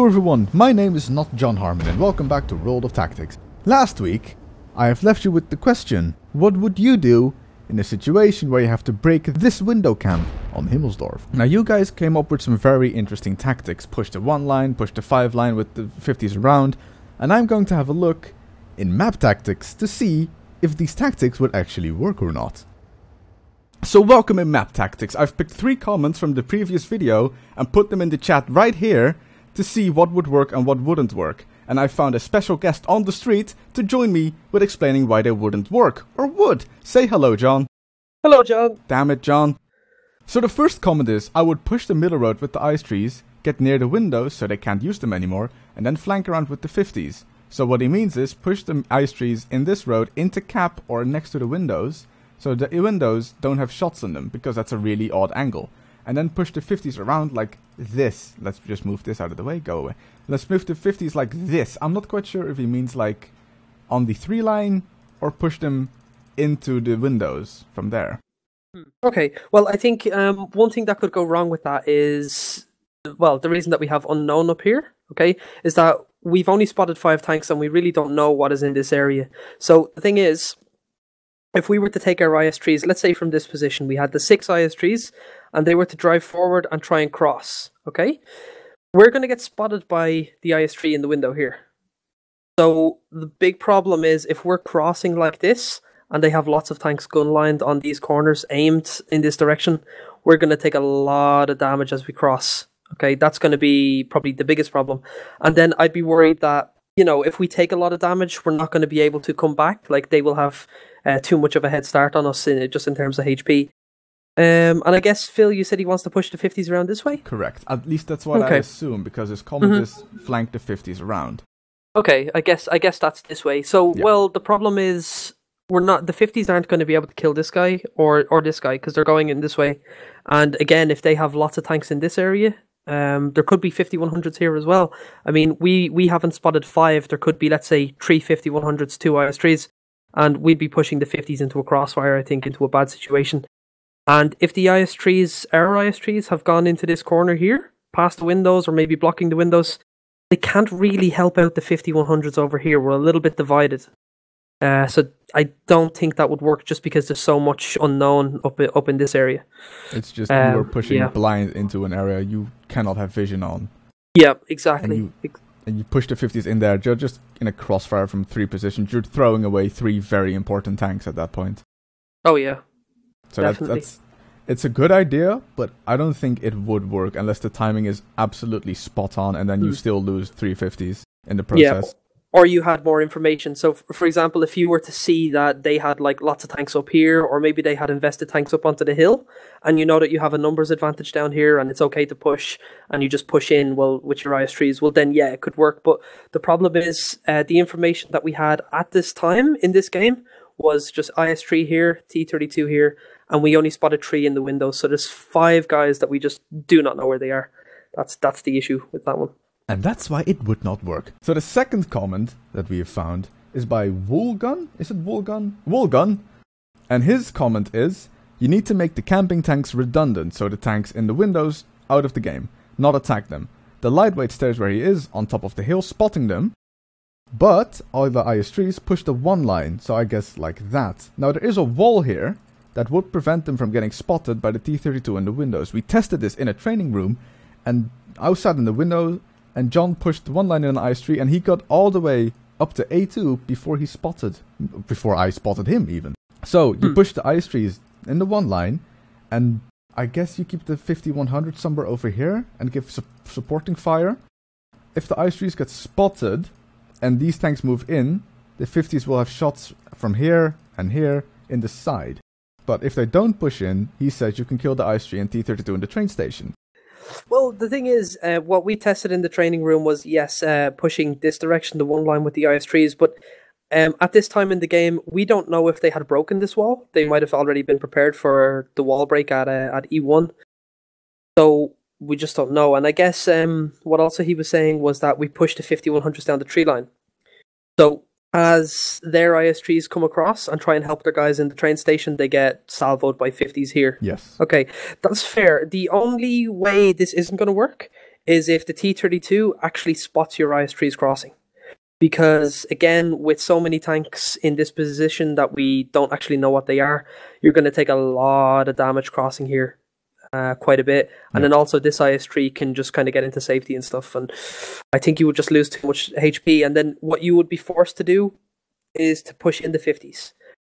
Hello everyone, my name is not JohnHarmon and welcome back to World of Tactics. Last week, I have left you with the question, what would you do in a situation where you have to break this window camp on Himmelsdorf? Now you guys came up with some very interesting tactics, push the 1 line, push the 5 line with the 50s around, and I'm going to have a look in map tactics to see if these tactics would actually work or not. So welcome in map tactics. I've picked 3 comments from the previous video and put them in the chat right here to see what would work and what wouldn't work. And I found a special guest on the street to join me with explaining why they wouldn't work. Or would. Say hello, John. Hello, John. Damn it, John. So the first comment is, I would push the middle road with the ice trees, get near the windows so they can't use them anymore, and then flank around with the 50s. So what he means is, push the ice trees in this road into cap or next to the windows, so the windows don't have shots on them, because that's a really odd angle. And then push the 50s around like this. Let's just move this out of the way, go away. Let's move the 50s like this. I'm not quite sure if he means like on the 3 line or push them into the windows from there. Okay, well I think one thing that could go wrong with that is, well, the reason that we have unknown up here, okay, is that we've only spotted 5 tanks and we really don't know what is in this area. So the thing is, if we were to take our IS trees, let's say from this position, we had the 6 IS trees, and they were to drive forward and try and cross, okay? We're going to get spotted by the IS tree in the window here. So the big problem is, if we're crossing like this, and they have lots of tanks gun lined on these corners, aimed in this direction, we're going to take a lot of damage as we cross, okay? That's going to be probably the biggest problem. And then I'd be worried that, you know, if we take a lot of damage, we're not going to be able to come back. Like, they will have too much of a head start on us just in terms of HP. And I guess, Phil, you said he wants to push the 50s around this way? Correct. At least that's what I assume, because his comment is flank the 50s around. Okay, I guess that's this way. So, yeah. Well, the problem is, the 50s aren't going to be able to kill this guy or this guy, because they're going in this way. And again, if they have lots of tanks in this area, there could be 5100s here as well. I mean, we haven't spotted 5. There could be, let's say, 3 5100s, 2 IS3s, and we'd be pushing the 50s into a crossfire, I think, into a bad situation. And if the our IS3s have gone into this corner here, past the windows, or maybe blocking the windows, they can't really help out the 5100s over here. We're a little bit divided. So I don't think that would work, just because there's so much unknown up in this area. It's just you're pushing blind into an area you cannot have vision on. Yeah, exactly. And you push the 50s in there, you're just in a crossfire from 3 positions. You're throwing away 3 very important tanks at that point. Oh yeah. So it's a good idea, but I don't think it would work unless the timing is absolutely spot on, and then you still lose 350s in the process. Yeah, or you had more information. So, for example, if you were to see that they had like lots of tanks up here, or maybe they had invested tanks up onto the hill, and you know that you have a numbers advantage down here, and it's okay to push, and you just push in, well, with your IS3s, well then yeah, it could work. But the problem is, the information that we had at this time in this game was just IS3 here, T32 here, and we only spotted 3 in the window. So there's 5 guys that we just do not know where they are. That's the issue with that one. And that's why it would not work. So the second comment that we have found is by Woolgun. Is it Woolgun? Woolgun. And his comment is, you need to make the camping tanks redundant, so the tanks in the windows out of the game, not attack them. The lightweight stays where he is, on top of the hill, spotting them. But all the IS3s push the 1 line, so I guess like that. Now there is a wall here that would prevent them from getting spotted by the T32 in the windows. We tested this in a training room, and I sat in the window, and John pushed 1 line in an IS3, and he got all the way up to A2 before I spotted him even. So you push the IS3s in the 1 line, and I guess you keep the 5100 somewhere over here and give supporting fire. If the IS3s get spotted and these tanks move in, the 50s will have shots from here and here in the side. But if they don't push in, he says you can kill the IS3 and T32 in the train station. Well, the thing is, what we tested in the training room was, yes, pushing this direction, the 1 line with the IS3s, but at this time in the game, we don't know if they had broken this wall. They might have already been prepared for the wall break at E1. So we just don't know. And I guess what also he was saying was that we pushed the 5100s down the tree line. So as their IS3s come across and try and help their guys in the train station, they get salvoed by 50s here. Yes. Okay, that's fair. The only way this isn't going to work is if the T-32 actually spots your IS-3s crossing. Because, again, with so many tanks in this position that we don't actually know what they are, you're going to take a lot of damage crossing here. Quite a bit. And then also this IS-3 can just kind of get into safety and stuff. And I think you would just lose too much HP. And then what you would be forced to do is to push in the 50s.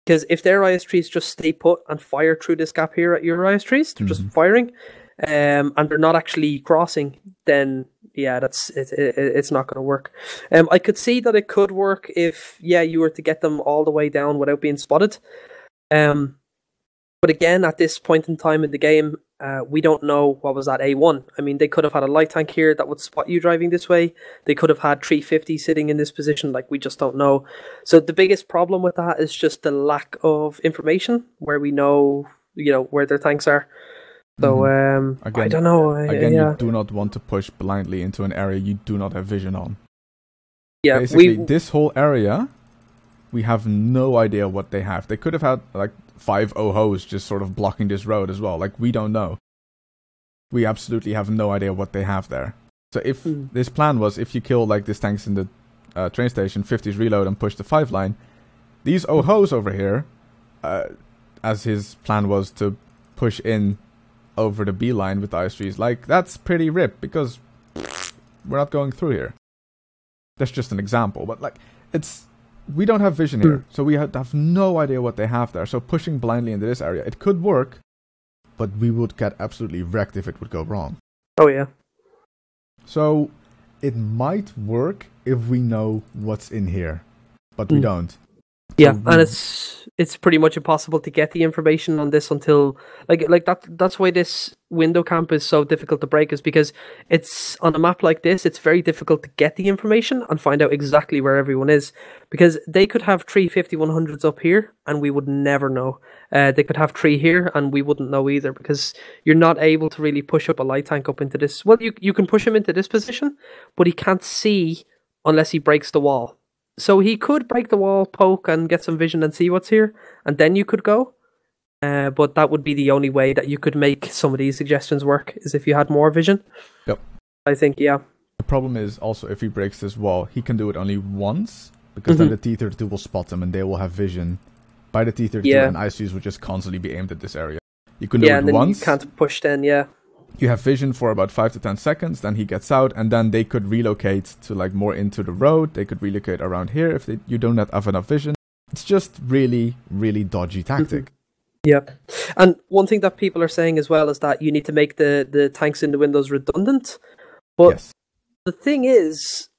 Because if their IS-3s just stay put and fire through this gap here at your IS-3s, they're just firing, and they're not actually crossing, then yeah, it's not going to work. I could see that it could work if you were to get them all the way down without being spotted. But again, at this point in time in the game, we don't know what was at A1. I mean, they could have had a light tank here that would spot you driving this way. They could have had 350 sitting in this position. Like, we just don't know. So the biggest problem with that is just the lack of information where we know, where their tanks are. So, again, I don't know. You do not want to push blindly into an area you do not have vision on. Yeah, basically, this whole area, we have no idea what they have. They could have had, like, 5 ohhs just sort of blocking this road as well. Like, we don't know. We absolutely have no idea what they have there. So if this plan was, if you kill, like, these tanks in the train station, 50s reload and push the 5 line, these ohhs over here, as his plan was to push in over the B line with the IS-3s, like, that's pretty rip, because we're not going through here. That's just an example, but, like, we don't have vision here, so we have no idea what they have there. So pushing blindly into this area, it could work, but we would get absolutely wrecked if it would go wrong. Oh, yeah. So it might work if we know what's in here, but we don't. Yeah, so and it's pretty much impossible to get the information on this until that's why this window camp is so difficult to break, is because it's on a map like this, it's very difficult to get the information and find out exactly where everyone is, because they could have 350-100s up here and we would never know. They could have 3 here and we wouldn't know either, because you're not able to really push up a light tank up into this. Well, you can push him into this position, but he can't see unless he breaks the wall. So he could break the wall, poke, and get some vision and see what's here, and then you could go. But that would be the only way that you could make some of these suggestions work, is if you had more vision. Yep. I think, yeah. The problem is also, if he breaks this wall, he can do it only once, because then the T-32 will spot them and they will have vision by the T-32, and ISUs will just constantly be aimed at this area. You can do it and then once. You can't push then, You have vision for about 5 to 10 seconds, then he gets out, and then they could relocate to, like, more into the road. They could relocate around here if you don't have enough vision. It's just really, really dodgy tactic. Yeah. And one thing that people are saying as well is that you need to make the tanks in the windows redundant. But the thing is,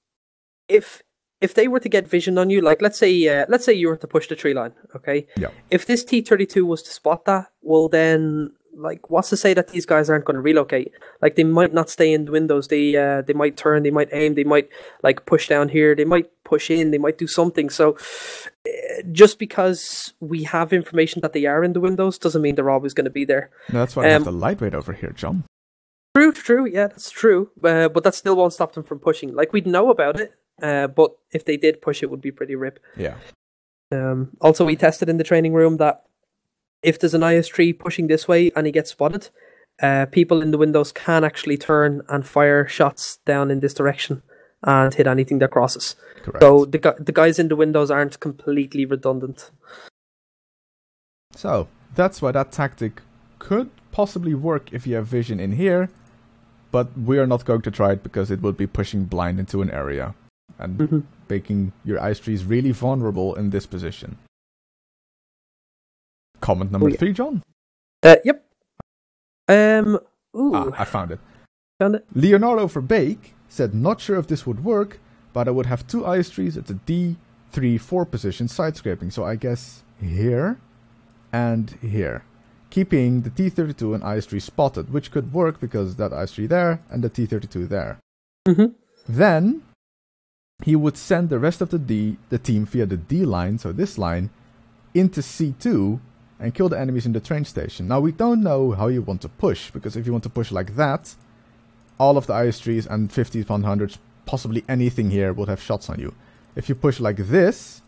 if they were to get vision on you, like, let's say you were to push the tree line, okay? Yeah. If this T-32 was to spot that, well then, like, what's to say that these guys aren't going to relocate? Like, they might not stay in the windows. They might turn, they might aim, they might, like, push down here, they might push in, they might do something. So just because we have information that they are in the windows doesn't mean they're always going to be there. No, that's why I have the lightweight over here, John. True, yeah, that's true. But that still won't stop them from pushing. Like, we'd know about it, but if they did push, it would be pretty rip. Yeah. Also, we tested in the training room that if there's an IS-3 pushing this way and he gets spotted, people in the windows can actually turn and fire shots down in this direction and hit anything that crosses. Correct. So the guys in the windows aren't completely redundant. So that's why that tactic could possibly work if you have vision in here, but we are not going to try it because it would be pushing blind into an area and making your IS-3s really vulnerable in this position. Comment number 3, John. Yep. I found it. Found it. Leonardo Verbeek said, not sure if this would work, but I would have 2 IS-3s at the D3-4 position side scraping. So I guess here and here. Keeping the T-32 and IS-3 spotted, which could work because that IS-3 there and the T-32 there. Then he would send the rest of the team via the D line, so this line, into C2 and kill the enemies in the train station. Now, we don't know how you want to push, because if you want to push like that, all of the IS-3s and 50s, 100s, possibly anything here would have shots on you. If you push like this,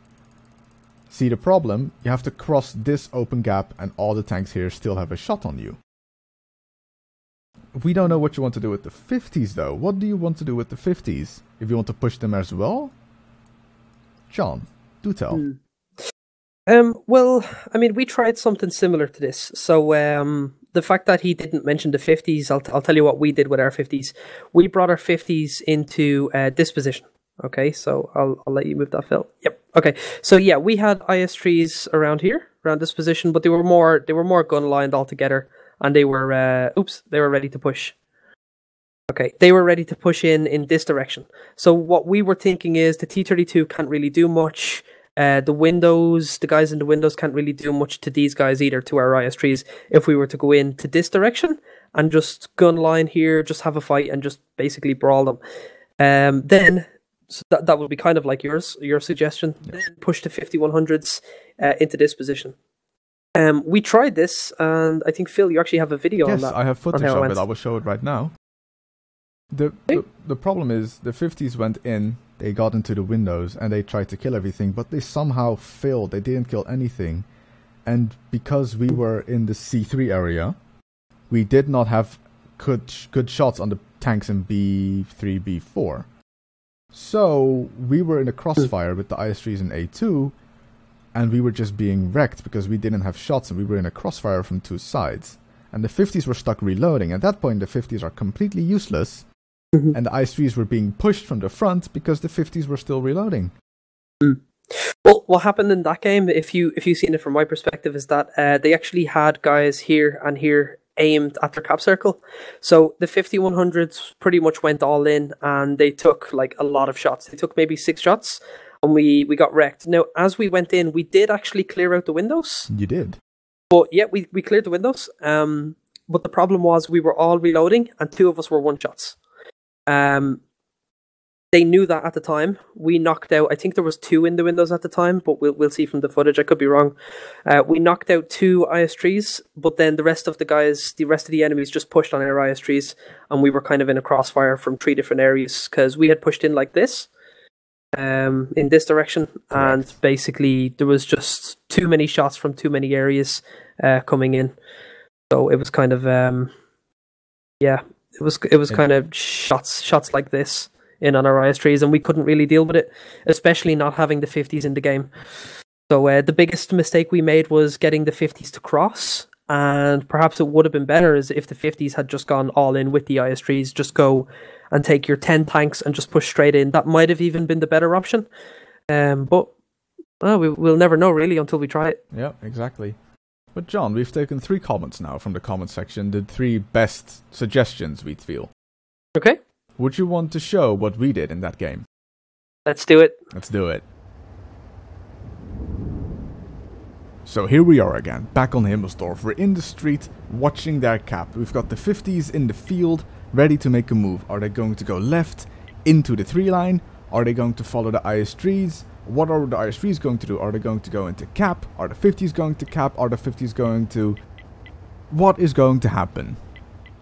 see the problem? You have to cross this open gap and all the tanks here still have a shot on you. we don't know what you want to do with the 50s, though. What do you want to do with the 50s? If you want to push them as well? John, do tell. Well, I mean, we tried something similar to this. So, the fact that he didn't mention the 50s, I'll tell you what we did with our 50s. We brought our 50s into this position. Okay, so I'll let you move that, Phil. Yep. Okay, so yeah, we had IS-3s around here, around this position, but they were more gun lined altogether, and they were they were ready to push. Okay, they were ready to push in this direction. So what we were thinking is the T-32 can't really do much. The guys in the windows can't really do much to these guys either, to our IS-3s, if we were to go into this direction and just gun line here, just have a fight and just basically brawl them. Then so that would be kind of like your suggestion. Then push the 5100s into this position. We tried this, and I think, Phil, you actually have a video on that. Yes, I have footage of it. I will show it right now. The problem is the 50s went in, they got into the windows, and they tried to kill everything, but they somehow failed. They didn't kill anything. And because we were in the C3 area, we did not have good shots on the tanks in B3, B4. So we were in a crossfire with the IS-3s in A2, and we were just being wrecked because we didn't have shots, and we were in a crossfire from two sides. And the 50s were stuck reloading. At that point, the 50s are completely useless, and the IS-3s were being pushed from the front because the 50s were still reloading. Well, what happened in that game, if you've seen it from my perspective, is that they actually had guys here and here aimed at their cap circle. So the 5100s pretty much went all in, and they took like a lot of shots. They took maybe 6 shots, and we got wrecked. Now, as we went in, we did actually clear out the windows. You did? But yeah, we cleared the windows. But the problem was we were all reloading, and 2 of us were one-shots. They knew that at the time. We knocked out, I think there was 2 in the windows at the time, but we'll see from the footage. I could be wrong. We knocked out 2 IS-3s, but then the rest of the enemies just pushed on our IS-3s, and we were kind of in a crossfire from 3 different areas, because we had pushed in like this, in this direction, and basically there was just too many shots from too many areas coming in. So it was kind of, it was kind of shots like this in on our IS-3s, and we couldn't really deal with it, especially not having the 50s in the game. So the biggest mistake we made was getting the 50s to cross, and perhaps it would have been better as if the 50s had just gone all in with the IS-3s, just go and take your 10 tanks and just push straight in. That might have even been the better option, but we'll never know really until we try it. Yeah, exactly. But John, we've taken 3 comments now from the comment section, the 3 best suggestions we feel. Okay. Would you want to show what we did in that game? Let's do it. Let's do it. So here we are again, back on Himmelsdorf. We're in the street, watching their cap. We've got the 50s in the field, ready to make a move. Are they going to go left, into the 3 line? Are they going to follow the IS-3s? What are the IS-3s going to do? Are they going to go into cap? Are the 50s going to cap? Are the 50s going to... What is going to happen?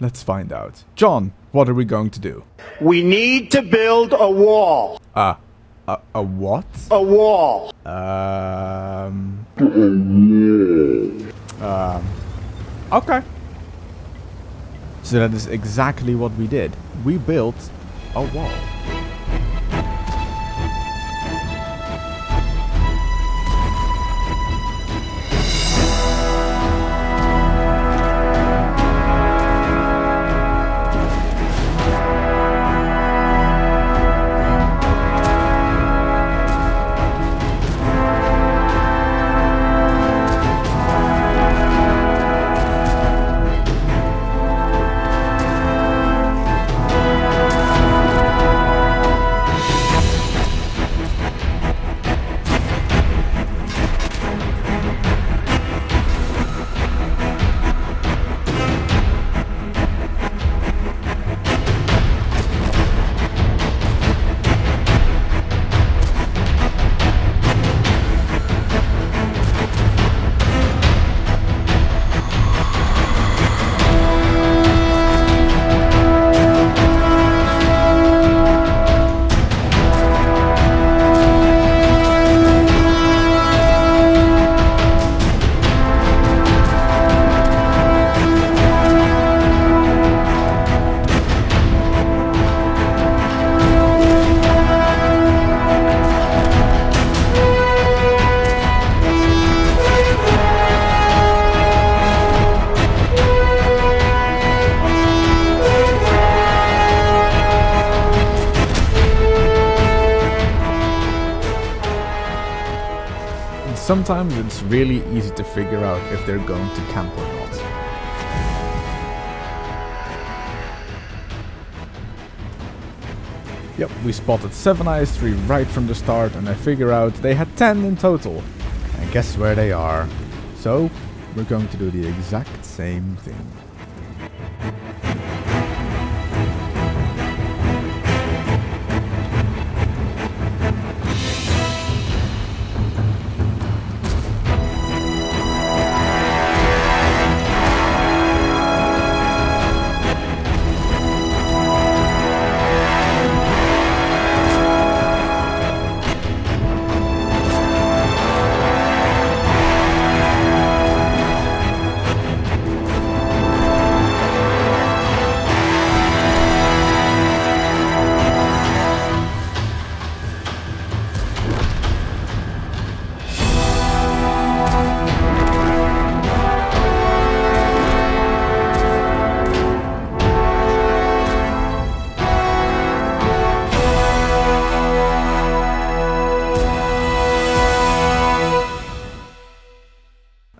Let's find out. John, what are we going to do? We need to build a wall. A what? A wall. Okay. So that is exactly what we did. We built a wall. sometimes it's really easy to figure out if they're going to camp or not. Yep, we spotted 7 IS-3 right from the start, and I figure out they had 10 in total. And guess where they are? So, we're going to do the exact same thing.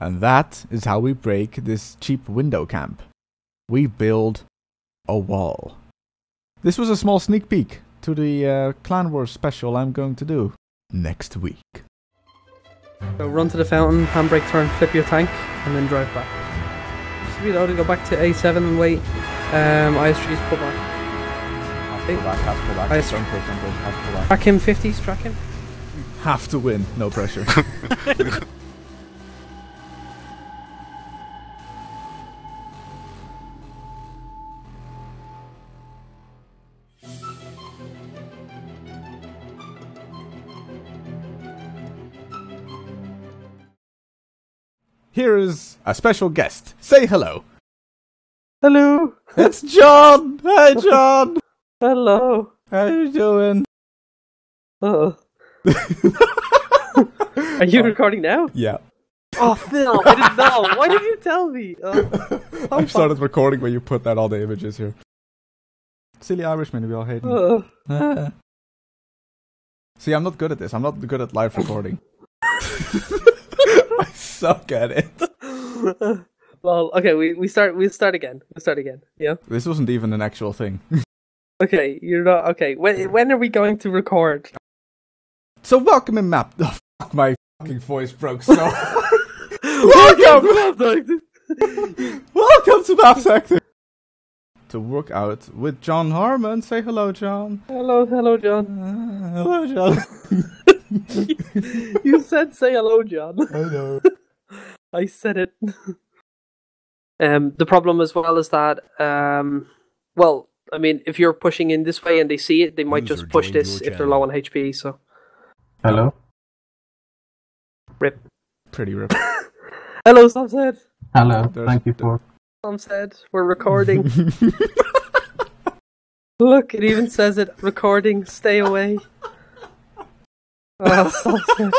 And that is how we break this cheap window camp. We build a wall. This was a small sneak peek to the Clan Wars special I'm going to do next week. So run to the fountain, handbrake turn, flip your tank, and then drive back. Just reload and go back to A7 and wait. IS3's pull back. Pull back, has to pull back. IS3. Don't push, has to pull back. Track him, 50s, track him. Have to win, no pressure. Here is a special guest. Say hello. Hello. It's John. Hi, John. Hello. How you doing? Are you recording now? Yeah. Oh, Phil, I didn't know. Why did you tell me? I started recording when you put out all the images here. Silly Irishman, we all hate me. See, I'm not good at this. I'm not good at live recording. I suck at it. Well, okay, we start again. We'll start again. Yeah. This wasn't even an actual thing. Okay, you're not okay. When are we going to record? So welcome in map. Oh, fuck, my fucking voice broke so. Welcome. Welcome to Map Sector. To work out with JohnHarmon. Say hello, John. Hello, John. Hello, John. You said say hello, John. I know. I said it. The problem as well is that, well, I mean, if you're pushing in this way and they see it, they might User just push joined this your if they're low on HP, so. Hello? Rip. Pretty rip. Hello, Sam said. Hello, There's- thank you for... Sam said, we're recording. Look, it even says it, recording, stay away. Oh, Sam said.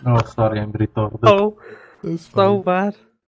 Oh, sorry, I'm retarded. Oh, That's so funny. bad.